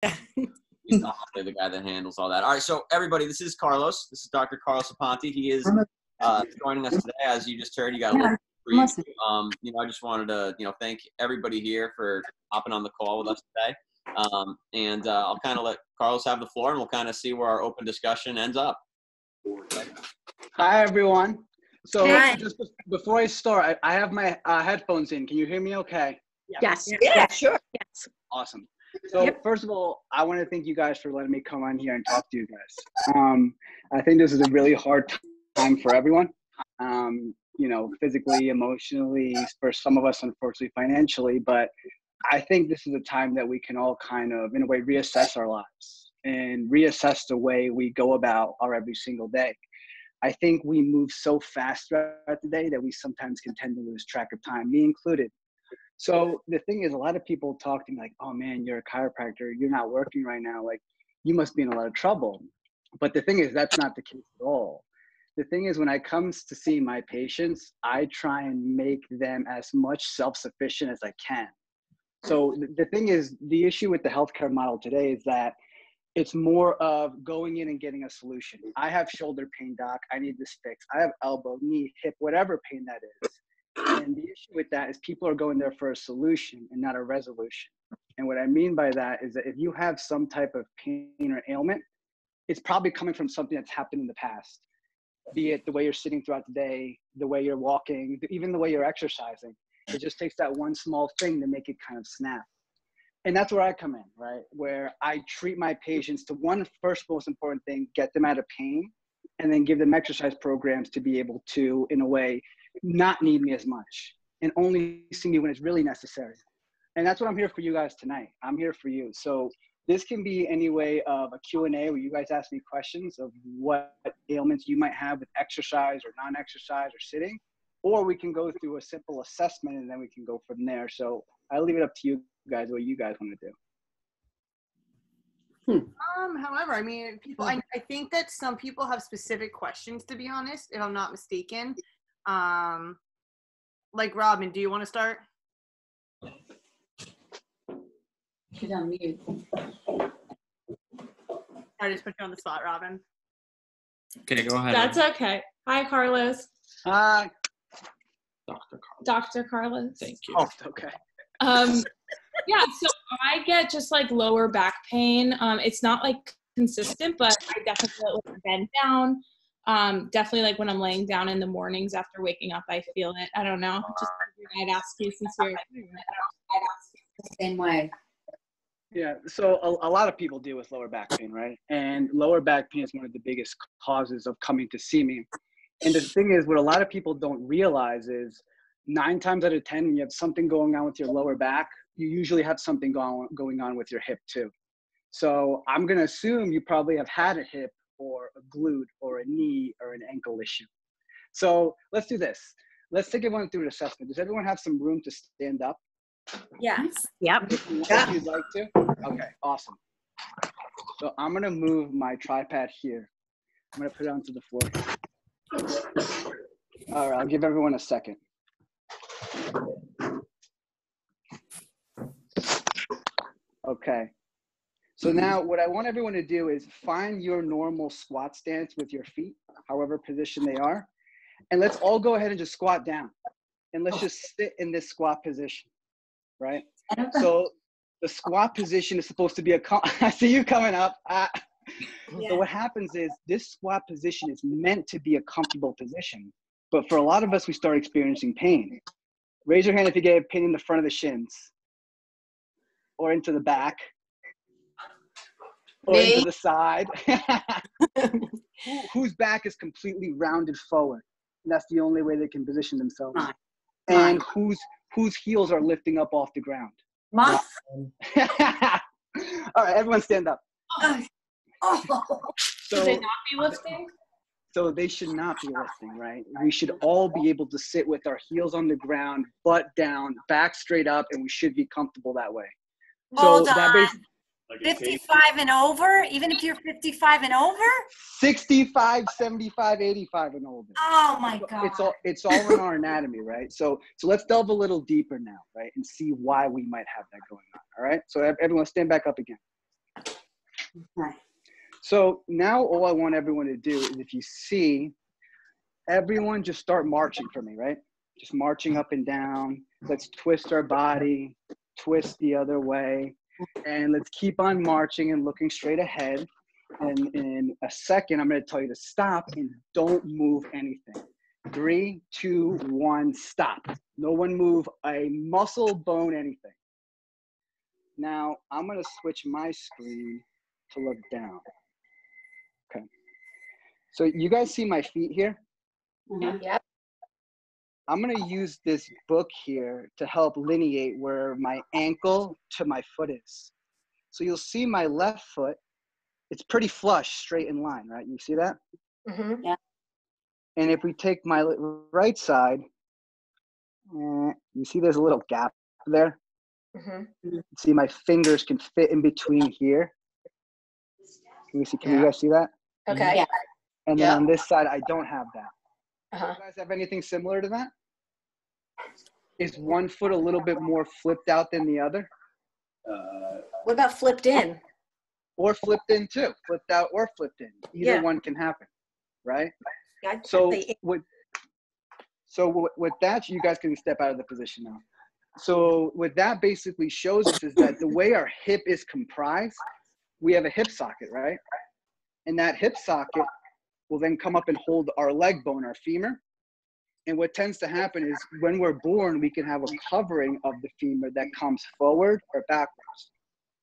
He's not the guy that handles all that. All right, so everybody, this is Carlos. This is Dr. Carlos Aponte. He is joining us today. As you just heard, you got a little brief. I just wanted to, thank everybody here for hopping on the call with us today. I'll kind of let Carlos have the floor, and we'll kind of see where our open discussion ends up. Hi, everyone. So just before I start, I have my headphones in. Can you hear me okay? Yes. Yeah, sure. Yes. Awesome. So first of all, I want to thank you guys for letting me come on here and talk to you guys. I think this is a really hard time for everyone, physically, emotionally, for some of us, unfortunately, financially. But I think this is a time that we can all kind of, in a way, reassess our lives and reassess the way we go about our every single day. I think we move so fast throughout the day that we sometimes can tend to lose track of time, me included. So the thing is, a lot of people talk to me like, oh man, you're a chiropractor, you're not working right now, like you must be in a lot of trouble. But the thing is, that's not the case at all. The thing is, when it comes to seeing my patients, I try and make them as much self-sufficient as I can. So the thing is, the issue with the healthcare model today is that it's more of going in and getting a solution. I have shoulder pain, doc, I need this fixed. I have elbow, knee, hip, whatever pain that is. And the issue with that is people are going there for a solution and not a resolution. And what I mean by that is that if you have some type of pain or ailment, it's probably coming from something that's happened in the past, be it the way you're sitting throughout the day, the way you're walking, even the way you're exercising. It just takes that one small thing to make it kind of snap. And that's where I come in, right? Where I treat my patients to one first most important thing, get them out of pain, and then give them exercise programs to be able to, in a way, not need me as much and only see me when it's really necessary. And that's what I'm here for you guys tonight. I'm here for you. So this can be any way of a Q&A where you guys ask me questions of what ailments you might have with exercise or non-exercise or sitting, or we can go through a simple assessment and then we can go from there. So I leave it up to you guys, what you guys want to do. However, I mean, I think that some people have specific questions, to be honest, if I'm not mistaken. Like Robin, do you want to start? She's on mute. I just put you on the spot, Robin. Okay, go ahead. That's okay. Hi, Carlos. Hi. Dr. Carlos. Dr. Carlos. Thank you. Oh, okay. Yeah, so I get just like lower back pain. It's not like consistent, but I definitely like bend down. Definitely like when I'm laying down in the mornings after waking up, I feel it. I don't know. Just I'd ask you since you're The same way. Yeah, so a lot of people deal with lower back pain, right? And lower back pain is one of the biggest causes of coming to see me. And the thing is, what a lot of people don't realize is 9 times out of 10, when you have something going on with your lower back, you usually have something going on with your hip too. So I'm going to assume you probably have had a hip or a glute or a knee or an ankle issue. So let's do this. Let's take everyone through an assessment. Does everyone have some room to stand up? Yes. Yep. If you'd like to. Okay, awesome. So I'm going to move my tripod here. I'm going to put it onto the floor. All right, I'll give everyone a second. Okay. So now what I want everyone to do is find your normal squat stance with your feet, however position they are. And let's all go ahead and just squat down. And let's just sit in this squat position, right? So the squat position is supposed to be I see you coming up. So what happens is this squat position is meant to be a comfortable position. But for a lot of us, we start experiencing pain. Raise your hand if you get a pain in the front of the shins or into the back. Or into the side. Whose back is completely rounded forward? And that's the only way they can position themselves. And whose heels are lifting up off the ground? Mine. All right, everyone stand up. Should they not be lifting? So they should not be lifting, right? We should all be able to sit with our heels on the ground, butt down, back straight up, and we should be comfortable that way. Hold on. 55 and over? Even if you're 55 and over? 65, 75, 85 and older. Oh my God. It's all in our anatomy, right? So let's delve a little deeper now, right? And see why we might have that going on, all right? So everyone stand back up again. Okay. So now all I want everyone to do is, if you see, everyone just start marching for me, right? Just marching up and down. Let's twist our body, twist the other way, and let's keep on marching and looking straight ahead. And in a second, I'm going to tell you to stop and don't move anything. 3, 2, 1, stop. No one move a muscle, bone, anything. Now, I'm going to switch my screen to look down. Okay. So you guys see my feet here? Mhm. Yep. I'm going to use this book here to help lineate where my ankle to my foot is. So you'll see my left foot, it's pretty flush, straight in line, right? You see that? Mm-hmm. Yeah. And if we take my right side, you see there's a little gap there? Mm-hmm. See, my fingers can fit in between here. Can you guys see that? Okay. Yeah. And then Yeah. on this side, I don't have that. Uh-huh. You guys have anything similar to that? Is one foot a little bit more flipped out than the other? What about flipped in? Or flipped in too, flipped out or flipped in. Either Yeah. one can happen, right? I- So they- with that, you guys can step out of the position now. So what that basically shows us is that the way our hip is comprised, we have a hip socket, right? And that hip socket will then come up and hold our leg bone, our femur. And what tends to happen is when we're born, we can have a covering of the femur that comes forward or backwards.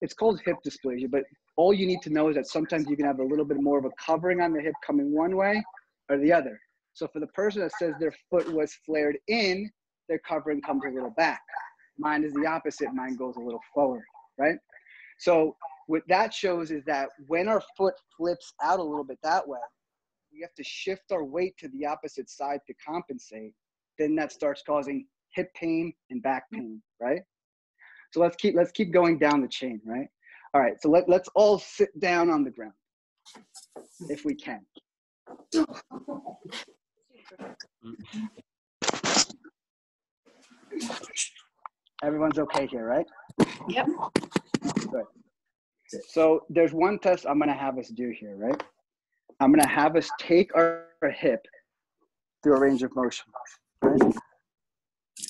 It's called hip dysplasia, but all you need to know is that sometimes you can have a little bit more of a covering on the hip coming one way or the other. So for the person that says their foot was flared in, their covering comes a little back. Mine is the opposite. Mine goes a little forward, right? So what that shows is that when our foot flips out a little bit that way, we have to shift our weight to the opposite side to compensate. Then that starts causing hip pain and back pain, right? So let's keep going down the chain, right? All right, so let's all sit down on the ground if we can. Everyone's okay here, right? Yep. Good. So there's one test I'm gonna have us do here, right? I'm gonna have us take our hip through a range of motion, right?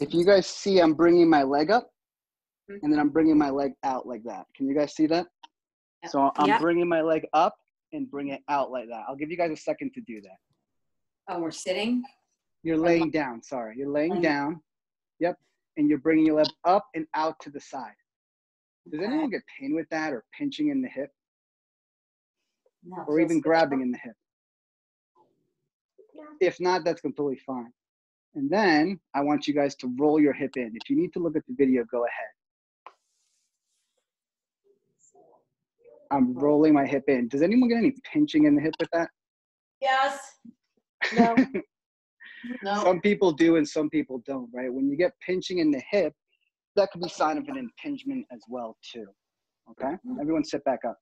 If you guys see, I'm bringing my leg up and then I'm bringing my leg out like that. Can you guys see that? So I'm bringing my leg up and bring it out like that. I'll give you guys a second to do that. Oh, we're sitting? You're laying down, sorry. You're laying down, yep. And you're bringing your leg up and out to the side. Does anyone get pain with that or pinching in the hip? No, Or even grabbing in the hip? If not, that's completely fine. And then I want you guys to roll your hip in. If you need to look at the video, go ahead. I'm rolling my hip in. Does anyone get any pinching in the hip with that? Yes. No. No. Some people do and some people don't, right? When you get pinching in the hip, that could be a sign of an impingement as well too. Okay? Everyone sit back up.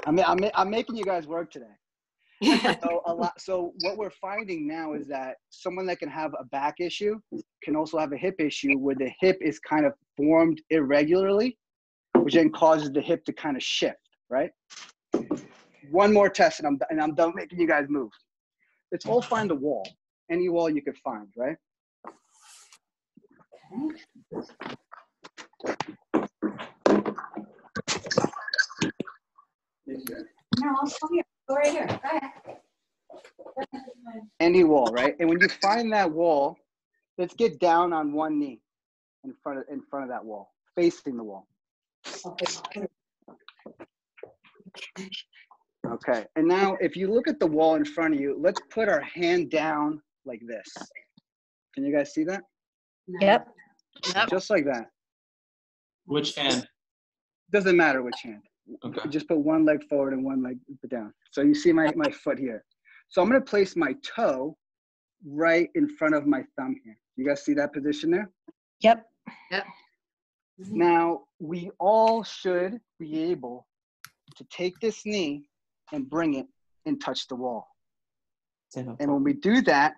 I'm making you guys work today. So what we're finding now is that someone that can have a back issue can also have a hip issue where the hip is kind of formed irregularly, which then causes the hip to kind of shift, right? One more test and I'm done making you guys move. Let's all find a wall, any wall you could find, right? No, I'll come here. Go right here. Go ahead. Any wall, right? And when you find that wall, let's get down on one knee in front of that wall, facing the wall. Okay, and now if you look at the wall in front of you, let's put our hand down like this. Can you guys see that? Yep. Just like that. Which hand? Doesn't matter which hand. Okay. Just put one leg forward and one leg down. So you see my foot here. So I'm gonna place my toe right in front of my thumb here. You guys see that position there? Yep. Now, we all should be able to take this knee and bring it and touch the wall. And when we do that,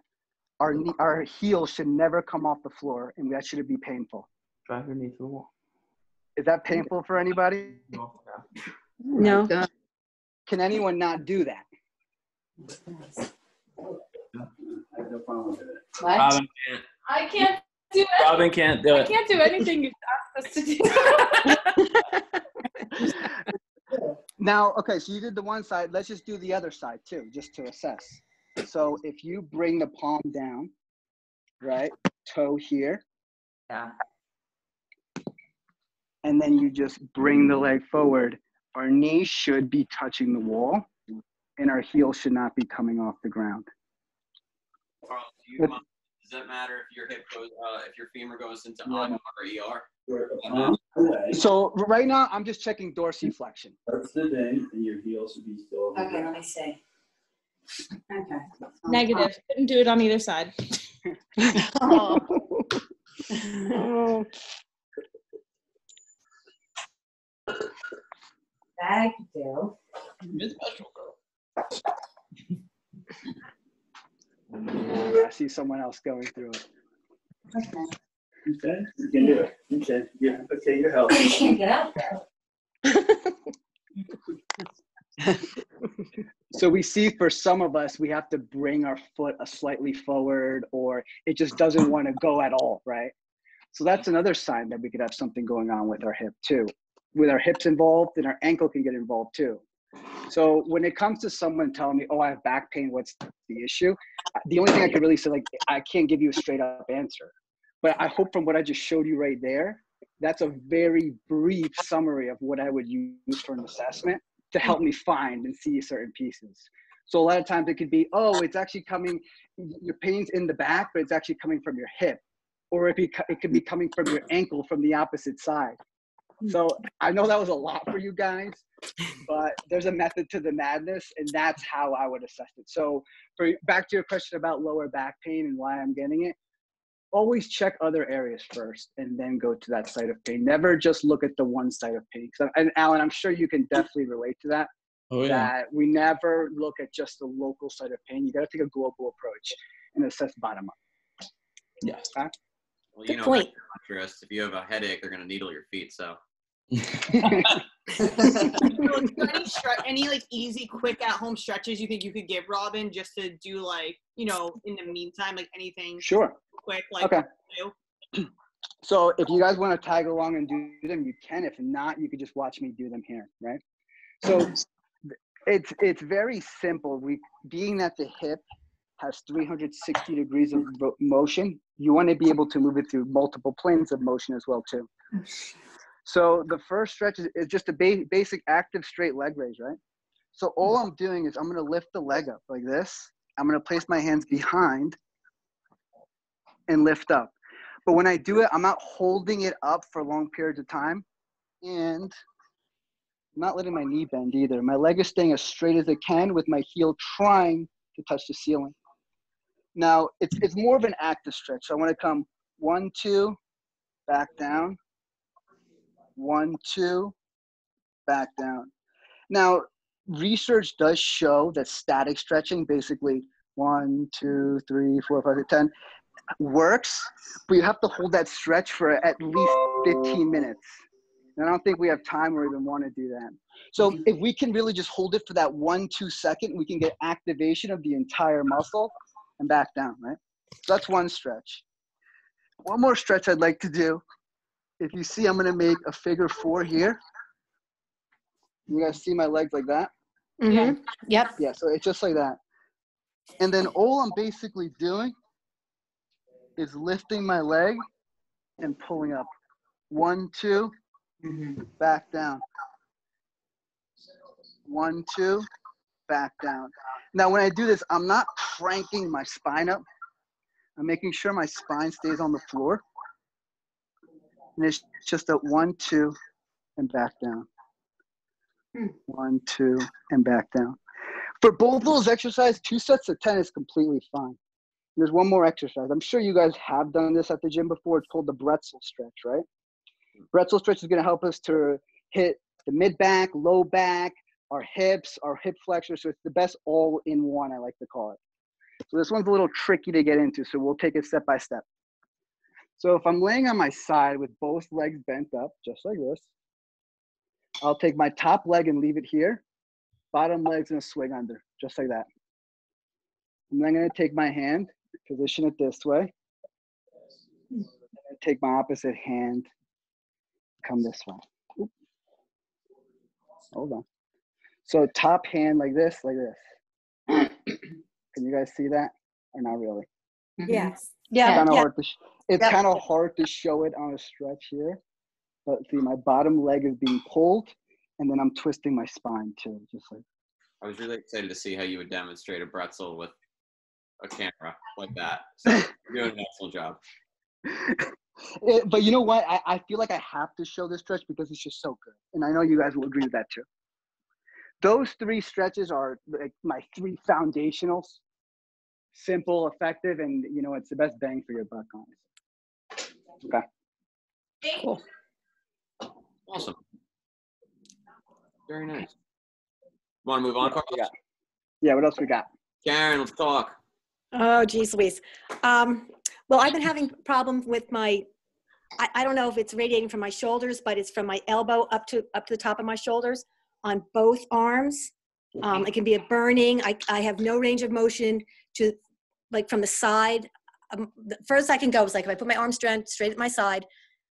our heel should never come off the floor, and that shouldn't be painful. Drive your knee to the wall. Is that painful for anybody? No. No. Can anyone not do that? Robin can't. I can't do it. Robin can't do I it. can't do anything you asked us to do. Now, okay, so you did the one side. Let's just do the other side too, just to assess. So if you bring the palm down, right, toe here, Yeah. and then you just bring the leg forward, our knees should be touching the wall, and our heel should not be coming off the ground. Carl, does that matter if your hip goes, if your femur goes into IR or ER? So right now, I'm just checking dorsiflexion. That's the thing, and your heel should be still. Okay, let me see. Okay. Negative. Couldn't do it on either side. Oh. That I can do. You're special, girl. I see someone else going through it. Okay. Okay, you can do it. Okay, yeah, okay, you're I healthy. can't get out there. So we see for some of us, we have to bring our foot a slightly forward, or it just doesn't want to go at all, right? So that's another sign that we could have something going on with our hip too. With our hips involved, then our ankle can get involved too. So when it comes to someone telling me, oh, I have back pain, what's the issue? The only thing I could really say, like, I can't give you a straight up answer. But I hope from what I just showed you right there, that's a very brief summary of what I would use for an assessment to help me find and see certain pieces. So a lot of times it could be, oh, it's actually coming, your pain's in the back, but it's actually coming from your hip. Or it could be coming from your ankle from the opposite side. So I know that was a lot for you guys, but there's a method to the madness, and that's how I would assess it. So back to your question about lower back pain and why I'm getting it, always check other areas first and then go to that site of pain. Never just look at the one side of pain. And Alan, I'm sure you can definitely relate to that. Oh, yeah. That we never look at just the local side of pain. You got to take a global approach and assess bottom up. Yes. Okay? Well, Good point. If you have a headache, they're going to needle your feet. So. Any like easy, quick at-home stretches you think you could give Robin just to do, like, you know, in the meantime, like anything Sure. quick, like Okay. do? So if you guys want to tag along and do them, you can. If not, you could just watch me do them here, right? So it's very simple. Being that the hip has 360 degrees of motion, you want to be able to move it through multiple planes of motion as well too. So the first stretch is just a basic active straight leg raise, right? So all I'm doing is I'm going to lift the leg up like this. I'm going to place my hands behind and lift up. But when I do it, I'm not holding it up for long periods of time, and I'm not letting my knee bend either. My leg is staying as straight as it can with my heel trying to touch the ceiling. Now, it's more of an active stretch. So I want to come 1, 2, back down. 1, 2, back down. Now, research does show that static stretching, basically 1, 2, 3, 4, 5, 6, 10, works, but you have to hold that stretch for at least 15 minutes. And I don't think we have time or even want to do that. So if we can really just hold it for that 1, 2 second, we can get activation of the entire muscle and back down, right? So that's one stretch. One more stretch I'd like to do. If you see, I'm going to make a figure 4 here. You guys see my legs like that? Mm-hmm. Yep. Yeah, so it's just like that. And then all I'm basically doing is lifting my leg and pulling up. 1, 2, back down. 1, 2, back down. Now, when I do this, I'm not cranking my spine up. I'm making sure my spine stays on the floor. And it's just a 1, 2, and back down. 1, 2, and back down. For both those exercises, 2 sets of 10 is completely fine. There's one more exercise. I'm sure you guys have done this at the gym before. It's called the Bretzel stretch, right? Bretzel stretch is going to help us to hit the mid-back, low back, our hips, our hip flexors. So it's the best all-in-one, I like to call it. So this one's a little tricky to get into, so we'll take it step by step. So if I'm laying on my side with both legs bent up, just like this, I'll take my top leg and leave it here. Bottom leg's gonna swing under, just like that. And then I'm gonna take my hand, position it this way. And then take my opposite hand, come this way. Oop. Hold on. So top hand like this, like this. Can you guys see that? Or not really? Yes. Yeah. Kind of Yeah. hard to it's Yep. kind of hard to show it on a stretch here. But see, my bottom leg is being pulled, and then I'm twisting my spine too, just like. I was really excited to see how you would demonstrate a pretzel with a camera like that. So you're doing an excellent job. But you know what? I feel like I have to show this stretch because it's just so good. And I know you guys will agree with that too. Those 3 stretches are like my 3 foundationals. Simple, effective, and you know, it's the best bang for your buck, honestly. Okay. Cool. Awesome. Very nice. Want to move on, Carlos? Yeah, what else we got? Karen, let's talk. Oh, geez Louise. Well, I've been having problems with I don't know if it's radiating from my shoulders, but it's from my elbow up to the top of my shoulders on both arms. It can be a burning. I have no range of motion to, like, from the side. The furthest I can go is like if I put my arm straight at my side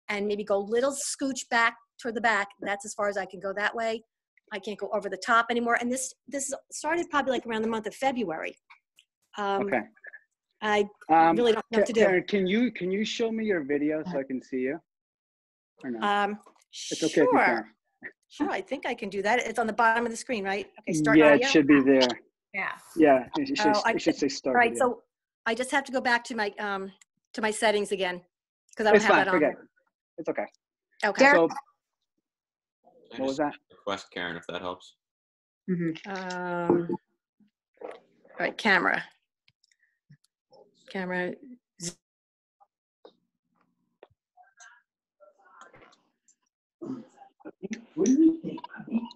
and maybe go a little scooch back toward the back. That's as far as I can go that way. I can't go over the top anymore. And this started probably like around the month of February. Okay. I really don't know what to do. Karen, can you show me your video so I can see you? Or no? It's okay if you Sure. can't. Sure, I think I can do that. It's on the bottom of the screen, right? Okay, start Yeah, audio. it should be there. Yeah. Yeah, it should say All start right, video. so I just have to go back to my settings again because I don't It's have fine, that on. forget it. It's okay. Okay. So, I what was just that? request Karen if that helps. All right, camera. What do you think, honey?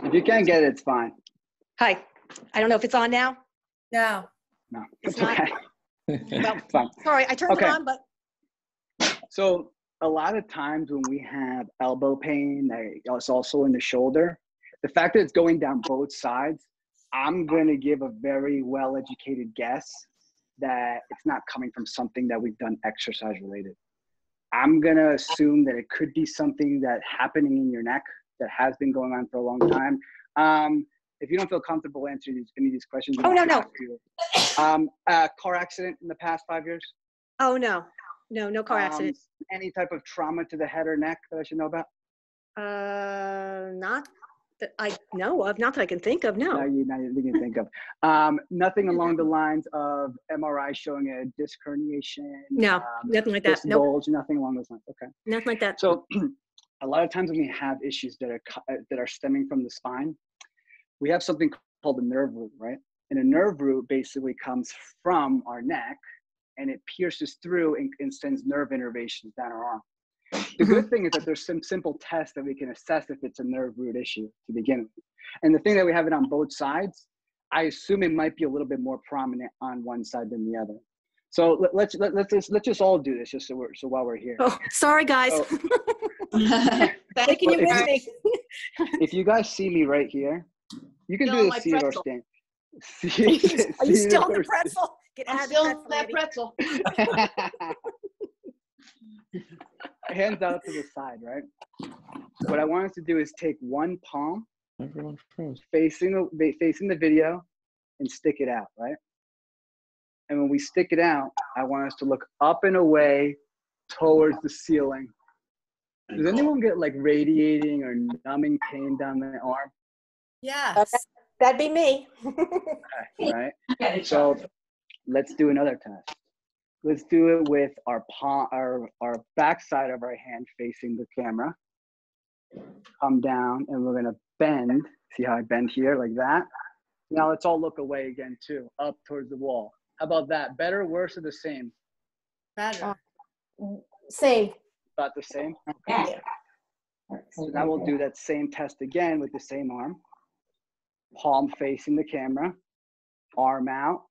If you can't get it, it's fine. Hi. I don't know if it's on now. No. No, it's not? okay. Well, It's fine. sorry, I turned Okay. it on, but So a lot of times when we have elbow pain, it's also in the shoulder. The fact that it's going down both sides, I'm going to give a very well-educated guess that it's not coming from something that we've done exercise related. I'm going to assume that it could be something that happening in your neck that has been going on for a long time. If you don't feel comfortable answering any of these questions, you Oh, don't no, have to. Car accident in the past 5 years? oh no, no car accident. Any type of trauma to the head or neck that I should know about? Not that I know of, not that I can think of. No. Now you can think of. Nothing along the lines of MRI showing a disc herniation. No, nothing like that. Disc Nope, bulge, nothing along those lines. Okay. nothing like that. So a lot of times when we have issues that are stemming from the spine, we have something called a nerve root, right? And a nerve root basically comes from our neck and it pierces through and sends nerve innervations down our arm. The good thing is that there's some simple tests that we can assess if it's a nerve root issue to begin with. And the thing that we have it on both sides, I assume it might be a little bit more prominent on one side than the other. So let's just all do this just so while we're here. Oh, sorry guys. So, Taking you with me. if you guys see me right here, you can No, do the my seat or pretzel. stand. Are you still in the pretzel? Get out I'm of still the pretzel, that lady. pretzel. Hands out to the side, right? What I want us to do is take one palm Everyone froze. facing the video and stick it out, right? And when we stick it out, I want us to look up and away towards the ceiling. Does anyone get like radiating or numbing pain down the arm? Yes. That'd be me. Right? So let's do another test. Let's do it with our palm, our back side of our hand facing the camera. Come down and we're gonna bend. See how I bend here like that? Now let's all look away again too, up towards the wall. How about that? Better, worse, or the same? Better. Same. About the same? Okay. So now we'll do that same test again with the same arm. palm facing the camera, arm out,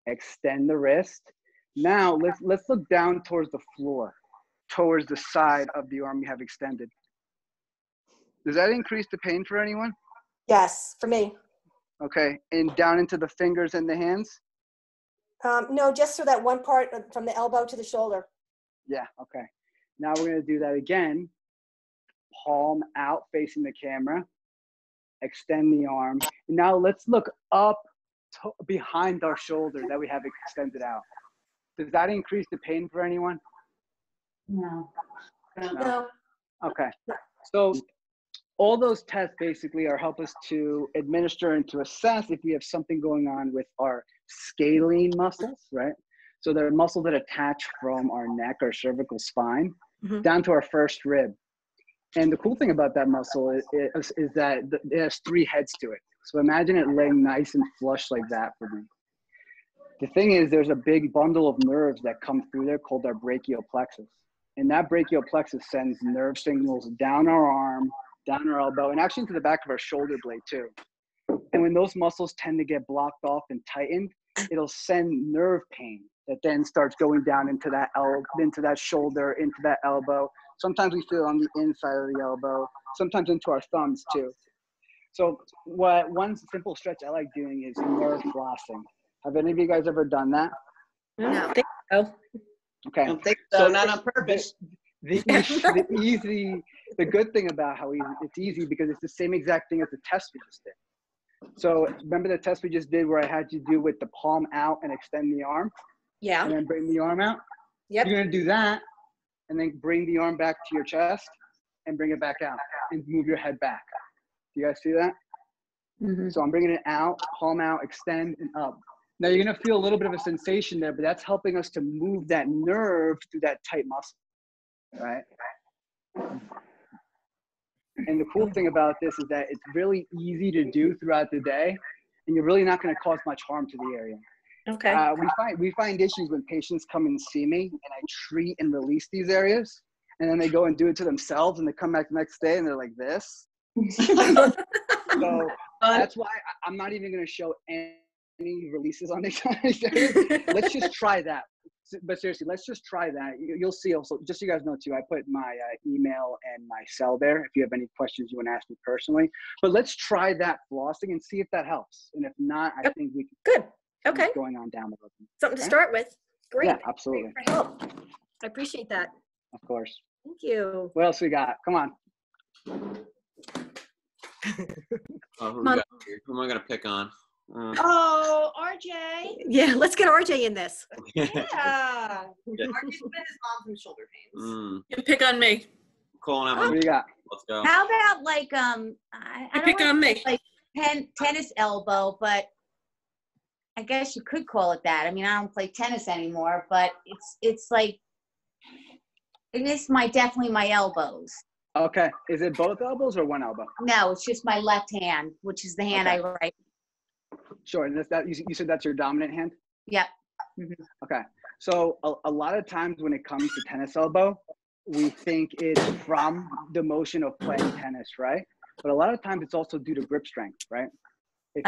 extend the wrist. Now let's look down towards the floor, towards the side of the arm you have extended. Does that increase the pain for anyone? Yes, for me. Okay, and down into the fingers and the hands? No, just for that one part from the elbow to the shoulder. Yeah, okay. Now we're gonna do that again. Palm out facing the camera, extend the arm. And now let's look up behind our shoulder that we have extended out. Does that increase the pain for anyone? No. No. Okay. So all those tests basically are help us to administer and to assess if we have something going on with our scalene muscles, right? So they're muscles that attach from our neck, our cervical spine, down to our first rib. And the cool thing about that muscle is that it has 3 heads to it. So imagine it laying nice and flush like that for me. The thing is, there's a big bundle of nerves that come through there called our brachial plexus. And that brachial plexus sends nerve signals down our arm, down our elbow, and actually into the back of our shoulder blade too. And when those muscles tend to get blocked off and tightened, it'll send nerve pain that then starts going down into that into that shoulder, into that elbow. Sometimes we feel it on the inside of the elbow, sometimes into our thumbs too. So one simple stretch I like doing is nerve flossing. Have any of you guys ever done that? No, I think so. Okay. I don't think so, not on purpose. The good thing about how it's easy because it's the same exact thing as the test we just did. So remember the test we just did where I had you do with the palm out and extend the arm? Yeah. And then bring the arm out? Yep. You're gonna do that and then bring the arm back to your chest and bring it back out and move your head back. Do you guys see that? Mm-hmm. So I'm bringing it out, palm out, extend and up. Now you're gonna feel a little bit of a sensation there, but that's helping us to move that nerve through that tight muscle, right? And the cool thing about this is that it's really easy to do throughout the day, and you're really not gonna cause much harm to the area. Okay. We find issues when patients come and see me, and I treat and release these areas, and then they go and do it to themselves, and they come back the next day, and they're like this. So that's why I'm not even gonna show any releases on these areas. Let's just try that. But seriously, let's just try that. You'll see also, just so you guys know too, I put my email and my cell there if you have any questions you want to ask me personally. But let's try that flossing and see if that helps. And if not, I think we can Good. Okay. keep going on down the road. Something to start with. Great. Yeah, absolutely. Great for help. I appreciate that. Of course. Thank you. What else we got? Come on. Who am I gonna pick on? Oh, RJ. Yeah, let's get RJ in this. Yeah. RJ's been his mom from shoulder pains. You pick on me. Calling out What do you got? Let's go. How about like I You don't pick on me. like tennis elbow, but I guess you could call it that. I mean, I don't play tennis anymore, but it's like it is definitely my elbows. Okay. Is it both elbows or one elbow? No, it's just my left hand, which is the hand I write. Sure. And that you said that's your dominant hand? Yep. Okay. So a lot of times when it comes to tennis elbow, we think it's from the motion of playing tennis, right? But a lot of times it's also due to grip strength, right? If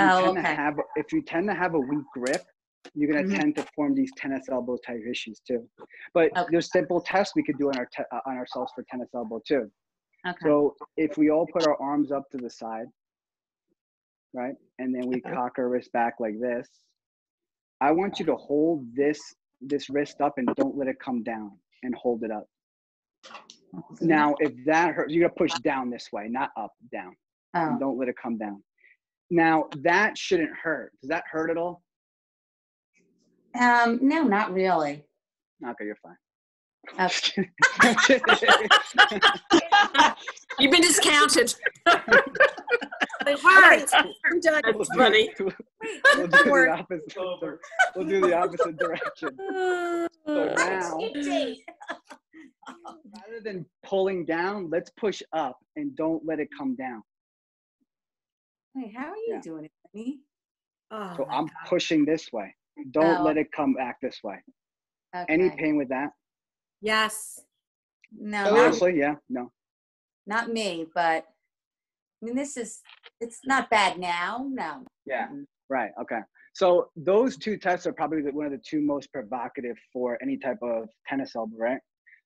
you tend to have a weak grip, you're going to tend to form these tennis elbow type issues too. But there's simple tests we could do on ourselves for tennis elbow too. Okay. So if we all put our arms up to the side, right? And then we cock our wrist back like this. I want you to hold this wrist up and don't let it come down and hold it up. Now, if that hurts, you're gonna push down this way, not up, down. And don't let it come down. Now, that shouldn't hurt. Does that hurt at all? No, not really. Okay, you're fine. Okay. You've been discounted. It hurts. I'm done. That's funny. We'll do the opposite direction. So now, rather than pulling down, let's push up and don't let it come down. Wait, how are you doing it, Penny? So I'm pushing this way. Don't let it come back this way. Okay. Any pain with that? Yes. No, Honestly, yeah, no. not me, but mean, it's not bad now. No. Yeah. Right. Okay. So those two tests are probably one of the two most provocative for any type of tennis elbow, right?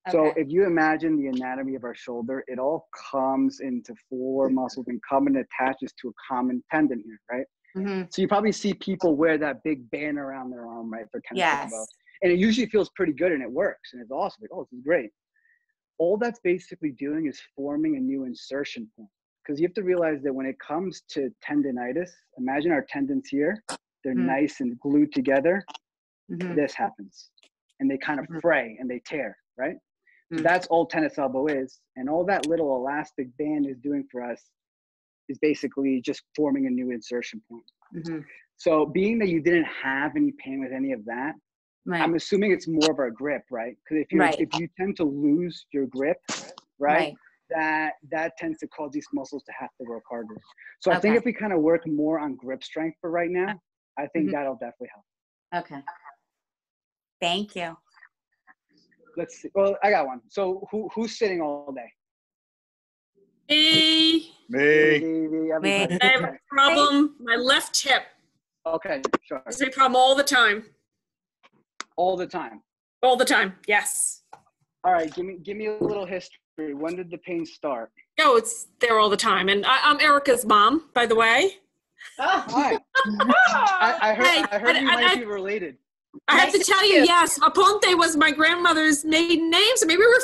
So Okay. if you imagine the anatomy of our shoulder, it all comes into four muscles and and attaches to a common tendon here, right? Mm-hmm. So you probably see people wear that big band around their arm, right, for tennis elbow. Yes. And it usually feels pretty good and it works and it's awesome. Like, oh, this is great. All that's basically doing is forming a new insertion point. Because you have to realize that when it comes to tendinitis, imagine our tendons here, they're nice and glued together. This happens. And they kind of fray and they tear, right? So that's all tennis elbow is. And all that little elastic band is doing for us is basically just forming a new insertion point. So being that you didn't have any pain with any of that, Right. I'm assuming it's more of our grip, right? Because if you tend to lose your grip, right, that tends to cause these muscles to have to work harder. So I think if we kind of work more on grip strength for right now, I think that'll definitely help. Okay. Thank you. Let's see. Well, I got one. So who's sitting all day? Me. Me. I have a problem. My left hip. Okay, sure. It's a problem all the time. All the time. All the time. Yes. All right. Give me a little history. When did the pain start? No, it's there all the time. And I'm Erica's mom, by the way. Oh, hi. I heard you might be related. I have to tell you, yes, Aponte was my grandmother's maiden name, so maybe we're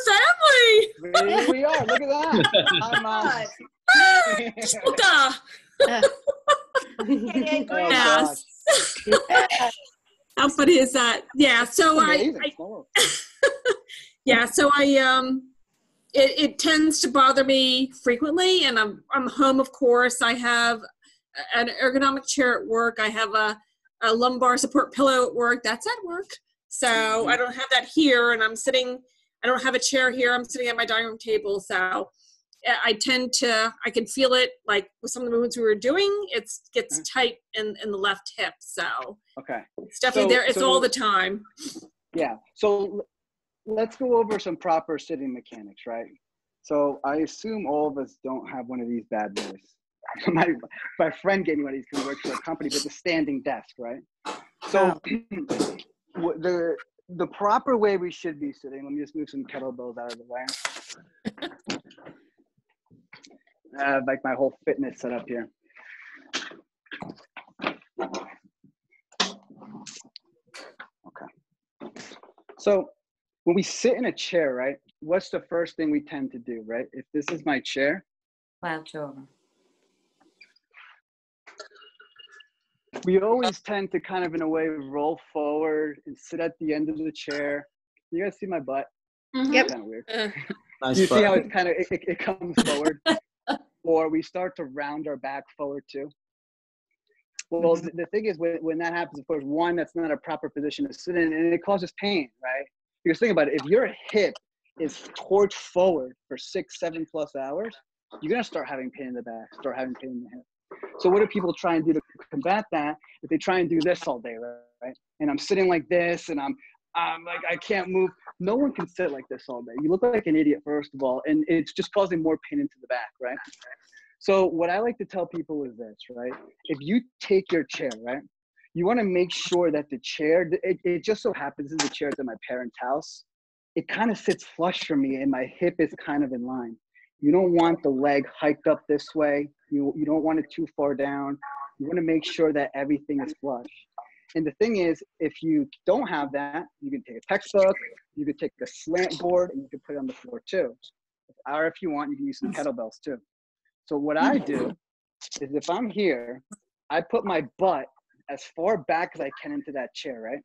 family. Here we are. Look at that. Hi, Mom. Yes. How funny is that? Yeah. So it tends to bother me frequently, and I'm home, of course. I have an ergonomic chair at work. I have a lumbar support pillow at work. That's at work. So I don't have that here, and I don't have a chair here. I'm sitting at my dining room table. So I can feel it, like with some of the movements we were doing, it gets tight in the left hip. So it's definitely there. It's all the time. Yeah. So let's go over some proper sitting mechanics, right? So I assume all of us don't have one of these bad boys. My friend gave me one of these because he works for a company, but it's a standing desk, right? So the proper way we should be sitting, let me just move some kettlebells out of the way. I have like my whole fitness set up here. Okay. So when we sit in a chair, right, what's the first thing we tend to do, right? If this is my chair. Slouch over. We always tend to kind of, in a way, roll forward and sit at the end of the chair. You guys see my butt? Yep. Kind of weird. Nice you butt. see how it's kind of, it comes forward? Or we start to round our back forward too. Well, the thing is, when that happens, of course, one, that's not a proper position to sit in, and it causes pain, right? Because think about it, if your hip is torqued forward for 6-7+ hours, you're gonna start having pain in the back, start having pain in the hip. So what do people try and do to combat that? If they try and do this all day, right? And I'm sitting like this, and I'm like, I can't move. No one can sit like this all day. You look like an idiot, first of all, and it's just causing more pain into the back, right? So what I like to tell people is this, right? If you take your chair, right, you want to make sure that the chair, it just so happens this is the chair at my parents' house. It kind of sits flush for me, and my hip is kind of in line. You don't want the leg hiked up this way. You don't want it too far down. You want to make sure that everything is flush. And the thing is, if you don't have that, you can take a textbook, you can take a slant board, and you can put it on the floor too. Or if you want, you can use some kettlebells too. So what I do is if I'm here, I put my butt as far back as I can into that chair, right?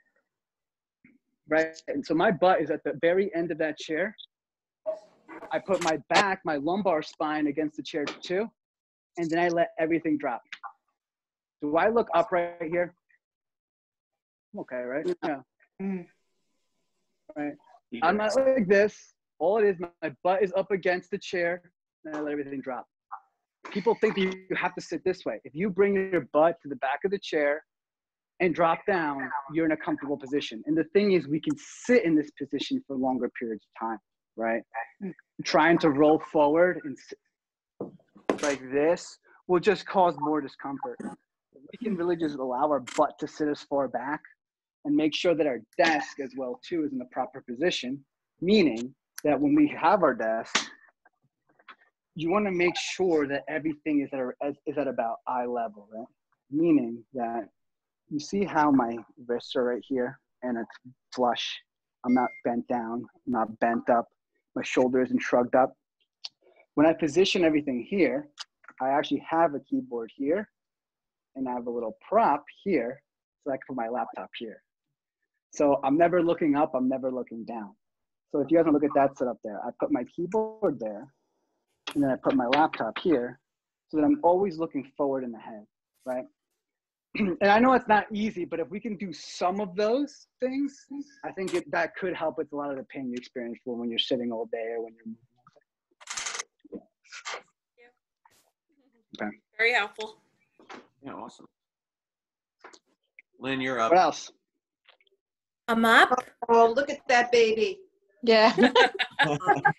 Right. And so my butt is at the very end of that chair. I put my back, my lumbar spine against the chair too, and then I let everything drop. Do I look upright here? Okay, right? Yeah. Right. I'm not like this. All it is, my butt is up against the chair, and I let everything drop. People think you have to sit this way. If you bring your butt to the back of the chair and drop down, you're in a comfortable position. And the thing is, we can sit in this position for longer periods of time, right? Trying to roll forward and sit. like this will just cause more discomfort. We can really just allow our butt to sit as far back and make sure that our desk as well too is in the proper position, meaning that when we have our desk, you want to make sure that everything is at about eye level, right? Meaning that you see how my wrists are right here and it's flush. I'm not bent down, I'm not bent up. My shoulder isn't shrugged up. When I position everything here, I actually have a keyboard here and I have a little prop here so I can put my laptop here. So I'm never looking up, I'm never looking down. So if you guys want to look at that setup there, I put my keyboard there and then I put my laptop here so that I'm always looking forward in the head, right? And I know it's not easy, but if we can do some of those things, I think that could help with a lot of the pain you experience when you're sitting all day or when you're moving. Yeah. Okay. Very helpful. Yeah, awesome. Lynn, you're up. What else? I'm up. Oh, look at that baby. Yeah. The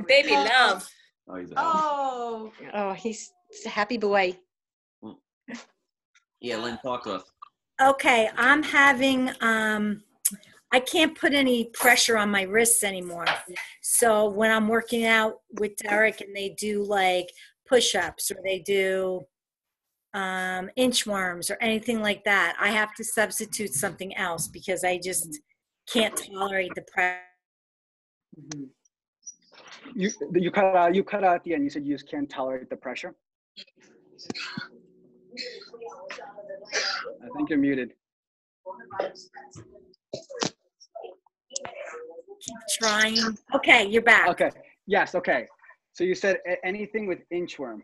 baby love. Oh, he's out. Oh. Oh, he's a happy boy. Yeah, Lynn, talk to us. Okay, I'm having, I can't put any pressure on my wrists anymore. So when I'm working out with Derek and they do like push-ups or they do inchworms or anything like that, I have to substitute something else because I just can't tolerate the pressure. You cut out at the end. You said you just can't tolerate the pressure. I think you're muted. Keep trying. Okay, you're back. Okay. Yes. Okay. So you said anything with inchworm.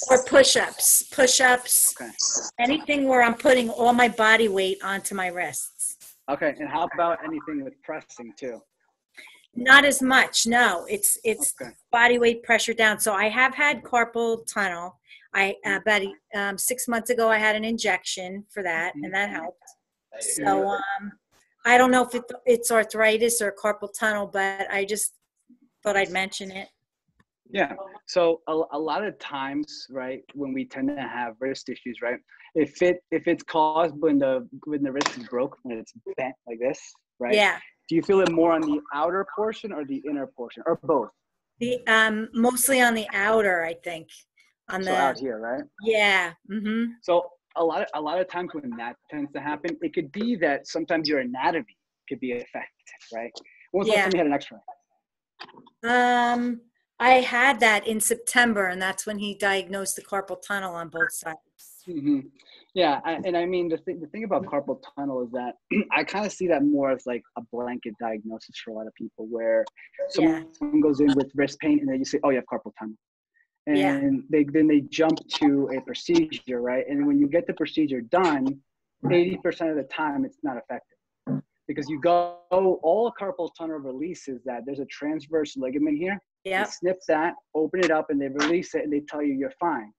Or push-ups. Push-ups. Okay. Anything where I'm putting all my body weight onto my wrists. Okay. And how about anything with pressing too? Not as much. No, it's Okay. body weight pressure down. So I have had carpal tunnel. About 6 months ago, I had an injection for that, and that helped. So I don't know if it's arthritis or carpal tunnel, but I just thought I'd mention it. Yeah. So a lot of times, right, when we tend to have wrist issues, right, if it's caused when the wrist is broke, when it's bent like this, right? Yeah. Do you feel it more on the outer portion or the inner portion, or both? The mostly on the outer, I think. So out here, right? Yeah. Mm-hmm. So a lot of times when that tends to happen, it could be that sometimes your anatomy could be affected, right? When was the last time you had an X-ray? I had that in September, and that's when he diagnosed the carpal tunnel on both sides. Mm-hmm. Yeah, and I mean the thing about carpal tunnel is that I kind of see that more as like a blanket diagnosis for a lot of people, where someone goes in with wrist pain and then you say, "Oh, you have carpal tunnel," and they jump to a procedure, right? And when you get the procedure done, 80% of the time it's not effective because all carpal tunnel releases that there's a transverse ligament here. Yeah. They snip that, open it up, and they release it, and they tell you you're fine.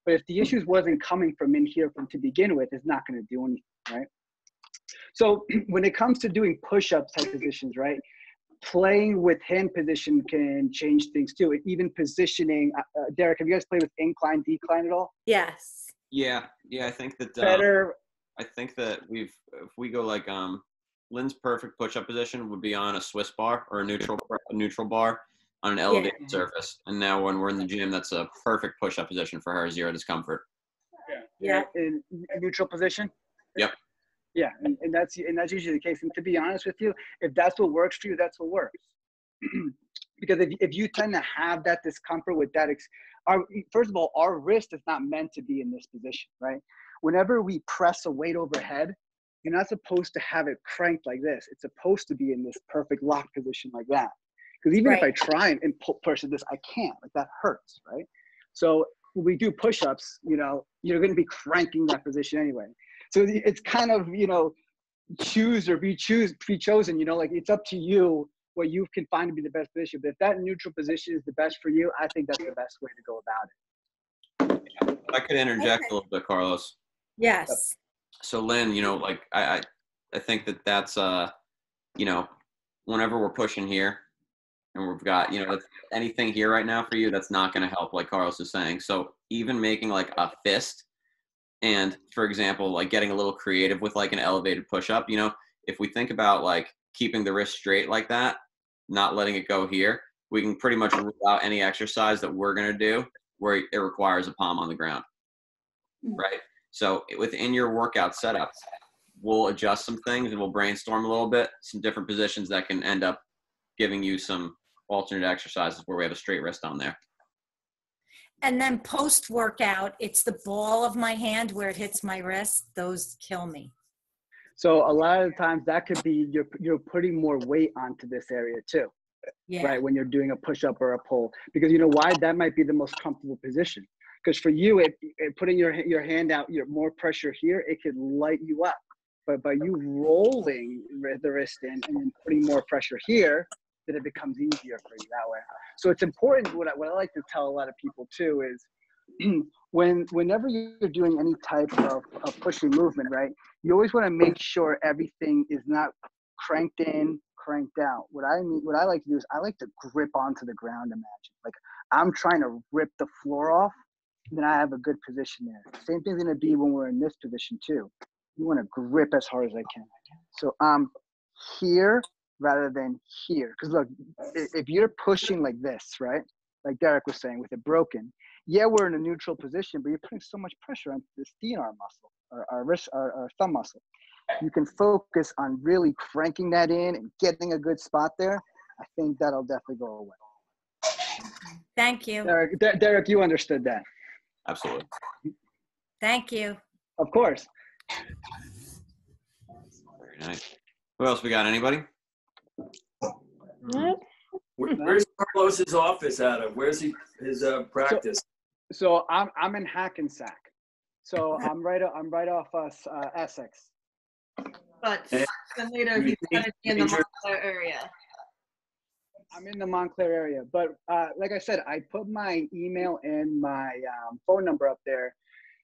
But if the issues wasn't coming from in here to begin with, it's not going to do anything, right? So when it comes to doing push-ups type positions, right, playing with hand position can change things too. Even positioning, Derek, have you guys played with incline, decline at all? Yes. Yeah, I think that Better. I think that if we go like Lynn's perfect push-up position would be on a Swiss bar or a neutral bar on an elevated surface. And now when we're in the gym, that's a perfect push-up position for her, zero discomfort. Yeah. In a neutral position? Yep. Yeah, and that's usually the case. And to be honest with you, if that's what works for you, that's what works. Because if you tend to have that discomfort with that, first of all, our wrist is not meant to be in this position, right? Whenever we press a weight overhead, you're not supposed to have it cranked like this. It's supposed to be in this perfect lock position like that. Because even if I try and push this, I can't. Like that hurts, right? So when we do push-ups, you're going to be cranking that position anyway. So it's kind of, choose or be chosen. Like it's up to you what you can find to be the best position. But if that neutral position is the best for you, I think that's the best way to go about it. I could interject a little bit, Carlos. Yes. So Lynn, like I think that's whenever we're pushing here, And we've got, anything here right now for you that's not going to help, like Carlos is saying. So even making like a fist and, for example, like getting a little creative with like an elevated push-up, if we think about like keeping the wrist straight like that, not letting it go here, we can pretty much rule out any exercise that we're going to do where it requires a palm on the ground, right? So within your workout setup, we'll adjust some things and we'll brainstorm a little bit, some different positions that can end up giving you some alternate exercises where we have a straight wrist on there. And then post-workout, it's the ball of my hand where it hits my wrist. Those kill me. So a lot of the times that could be you're putting more weight onto this area too, right? When you're doing a push-up or a pull, because you know why? That might be the most comfortable position. Because for you, it putting your hand out, more pressure here, it could light you up. But by you rolling the wrist in and then putting more pressure here, then it becomes easier for you that way. So it's important. What I like to tell a lot of people too is whenever you're doing any type of pushing movement, right? You always want to make sure everything is not cranked in, cranked out. What I like to do is I like to grip onto the ground. Imagine like I'm trying to rip the floor off, then I have a good position there. Same thing's gonna be when we're in this position too. You want to grip as hard as I can. So I'm here rather than here. Because look, if you're pushing like this, right? Like Derek was saying, with it broken, yeah, we're in a neutral position, but you're putting so much pressure on this thenar muscle, or our wrist, our thumb muscle. You can focus on really cranking that in and getting a good spot there. I think that'll definitely go away. Thank you. Derek, you understood that. Absolutely. Thank you. Of course. Very nice. Who else we got? Anybody? Where's Carlos's office out of? Where's his practice? So I'm in Hackensack. So I'm right off Essex. But then later he's going to be in the Montclair area. I'm in the Montclair area, but like I said, I put my email and my phone number up there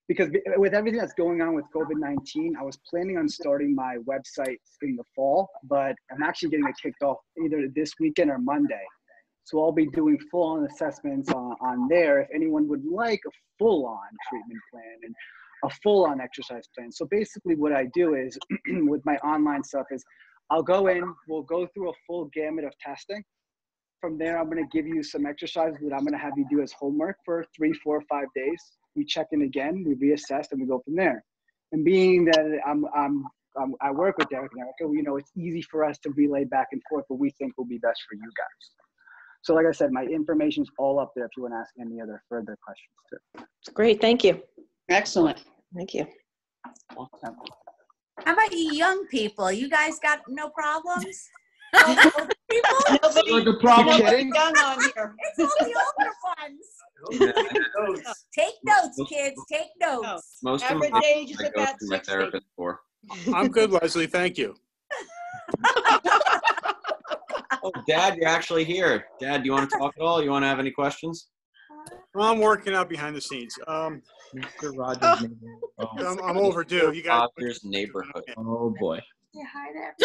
because with everything that's going on with COVID-19, I was planning on starting my website in the fall, but I'm actually getting it kicked off either this weekend or Monday. So I'll be doing full-on assessments on there if anyone would like a full-on treatment plan and a full-on exercise plan. So basically what I do is with my online stuff is I'll go in, we'll go through a full gamut of testing. From there, I'm going to give you some exercises that I'm going to have you do as homework for 3, 4, 5 days. We check in again, we reassess, and we go from there. And being that I work with Derek and Erica, it's easy for us to relay back and forth what we think will be best for you guys. So like I said, my information's all up there if you want to ask any other further questions too. Great, thank you. Excellent. Thank you. Awesome. How about you young people? You guys got no problems? Nobody young on here. It's all the older ones. Take notes, kids. Take notes. Most Average of age is I go about through my 60. therapist for. I'm good, Leslie. Thank you. Oh, Dad, you're actually here. Dad, do you want to talk at all? You want to have any questions? Well, I'm working out behind the scenes. Mr. Rogers' neighborhood. I'm overdue. You guys. Rogers' neighborhood. Oh boy. Say hi there.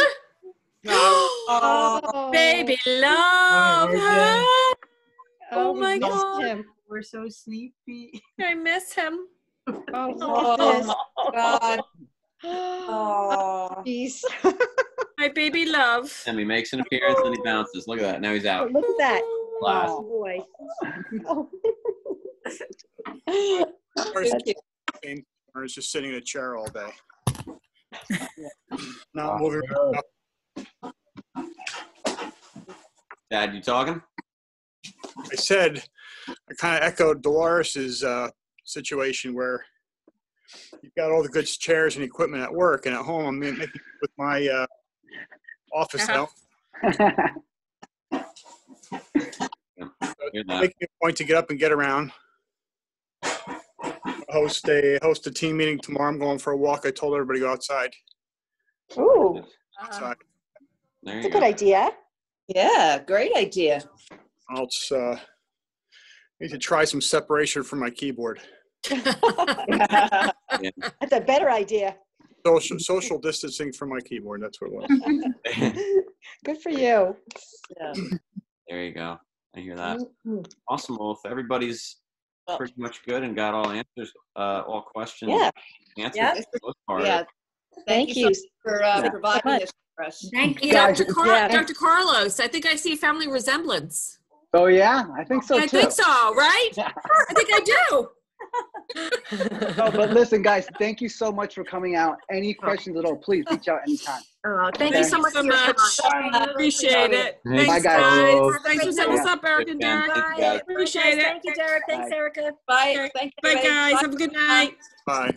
No, Oh, baby, love her. Oh my God. Him. We're so sleepy. I miss him. Oh, God. Oh, Jeez. My baby love. And he makes an appearance and he bounces. Look at that. Now he's out. Look at that. Last. Oh, boy. Or is just sitting in a chair all day. Not moving around. Dad, you talking? I said, I kind of echoed Dolores's situation where you've got all the good chairs and equipment at work, and at home I'm making it with my office help. Making a point to get up and get around. Host a team meeting tomorrow. I'm going for a walk. I told everybody to go outside. Ooh, Outside. that's a good idea. Yeah, great idea. I'll need to try some separation from my keyboard. Yeah. That's a better idea. Social distancing from my keyboard. That's what it was. Good for you. Yeah. There you go. I hear that. Awesome. Well, if everybody's pretty much good and got all answers, all questions answered for the most part. Yeah. Thank you for providing this for us. Thank you. Guys, Dr. Carlos, I think I see a family resemblance. Oh yeah, I think so too. I think so, right? I think I do. No, but listen, guys, thank you so much for coming out. Any questions at all, please reach out anytime. Oh, Thank you so much. Appreciate it. Bye, Thanks, guys. Thanks for setting us up, Eric and Derek. Bye. Appreciate it. Thank you, Derek. Thanks, Bye. Erica. Bye. Thank you. Bye, everybody. guys. Have a good night. Bye.